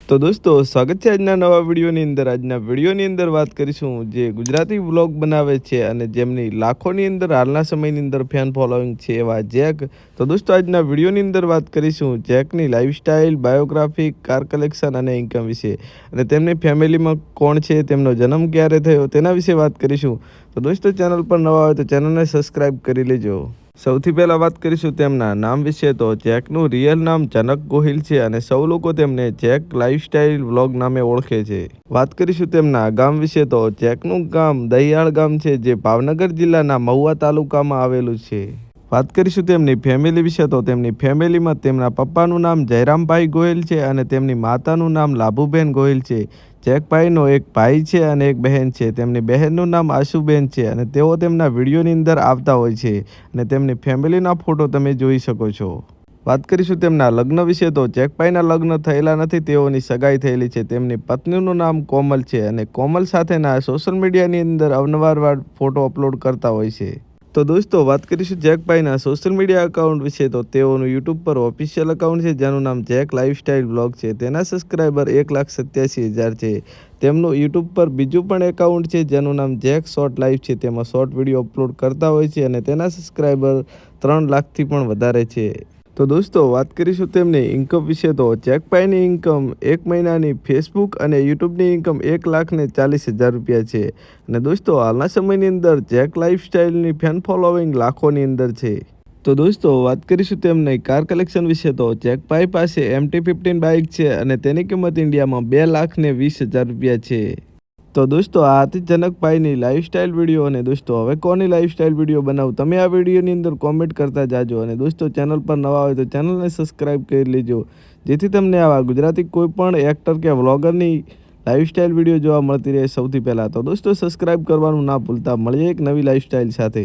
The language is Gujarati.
તો દોસ્તો સ્વાગત છે આજના નવા વિડીયોની અંદર। આજના વિડીયોની અંદર વાત કરીશું જે ગુજરાતી વ્લોગ બનાવે છે અને જેમની લાખોની અંદર હાલના સમયની અંદર ફેન ફોલોઈંગ છે એવા જેક। તો દોસ્તો આજના વિડીયોની અંદર વાત કરીશું જેકની લાઈફસ્ટાઈલ, બાયોગ્રાફી, કાર કલેક્શન અને ઇન્કમ વિશે અને તેમની ફેમિલીમાં કોણ છે, તેમનો જન્મ ક્યારે થયો તેના વિશે વાત કરીશું। તો દોસ્તો ચેનલ પર નવા હોય તો ચેનલને સબસ્ક્રાઈબ કરી લેજો। સૌથી પહેલાં વાત કરીશું તેમના નામ વિશે। તો જેકનું રિયલ નામ જનક ગોહિલ છે અને સૌ લોકો તેમને જેક લાઈફસ્ટાઈલ વ્લોગ નામે ઓળખે છે। વાત કરીશું તેમના ગામ વિશે। તો જેકનું ગામ દહિયાળ ગામ છે જે ભાવનગર જિલ્લાના મહુવા તાલુકામાં આવેલું છે। વાત કરીશું તેમની ફેમિલી વિશે। તો તેમની ફેમિલીમાં તેમના પપ્પાનું નામ જયરામભાઈ ગોહિલ છે અને તેમની માતાનું નામ લાભુબેન ગોહિલ છે। જેકભાઈનો એક ભાઈ છે અને એક બહેન છે। તેમની બહેનનું નામ આશુબેન છે અને તેઓ તેમના વિડીયોની અંદર આવતા હોય છે અને તેમની ફેમિલીના ફોટો તમે જોઈ શકો છો। વાત કરીશું તેમના લગ્ન વિશે। તો જેકભાઈના લગ્ન થયેલા નથી, તેઓની સગાઈ થયેલી છે। તેમની પત્નીનું નામ કોમલ છે અને કોમલ સાથેના સોશિયલ મીડિયાની અંદર અવારનવાર ફોટો અપલોડ કરતા હોય છે। તો દોસ્તો વાત કરીશું જેકભાઈના સોશિયલ મીડિયા એકાઉન્ટ વિશે। તો તેઓનું યુટ્યુબ પર ઓફિશિયલ એકાઉન્ટ છે જેનું નામ જેક લાઈફસ્ટાઈલ વ્લોગ છે। તેના સબસ્ક્રાઈબર 1,87,000 છે। તેમનું યુટ્યુબ પર બીજું પણ એકાઉન્ટ છે જેનું નામ જેક શોર્ટ લાઈફ છે। તેમાં શોર્ટ વિડીયો અપલોડ કરતા હોય છે અને તેના સબસ્ક્રાઈબર 3 લાખથી પણ વધારે છે। તો દોસ્તો વાત કરીશું તેમની ઇન્કમ વિશે। તો જેકભાઈની ઇન્કમ એક મહિનાની ફેસબુક અને યુટ્યુબની ઇન્કમ 1,40,000 રૂપિયા છે અને દોસ્તો હાલના સમયની અંદર જેક લાઈફસ્ટાઈલની ફેન ફોલોઈંગ લાખોની અંદર છે। તો દોસ્તો વાત કરીશું તેમની કાર કલેક્શન વિશે। તો જેકભાઈ પાસે MT-15 બાઇક છે અને તેની કિંમત ઇન્ડિયામાં 2,20,000 રૂપિયા છે। તો દોસ્તો આ હતી જનકભાઈની લાઈફસ્ટાઈલ વિડીયો અને દોસ્તો હવે કોની લાઈફસ્ટાઈલ વિડીયો બનાવું તમે આ વિડીયોની અંદર કોમેન્ટ કરતા જાજો અને દોસ્તો ચેનલ પર નવા હોય તો ચેનલને સબસ્ક્રાઈબ કરી લેજો જેથી તમને આવા ગુજરાતી કોઈ પણ એક્ટર કે વ્લોગરની લાઈફસ્ટાઈલ વિડીયો જોવા મળતી રહે સૌથી પહેલાં। તો દોસ્તો સબસ્ક્રાઈબ કરવાનું ના ભૂલતા। મળીએ એક નવી લાઈફસ્ટાઈલ સાથે।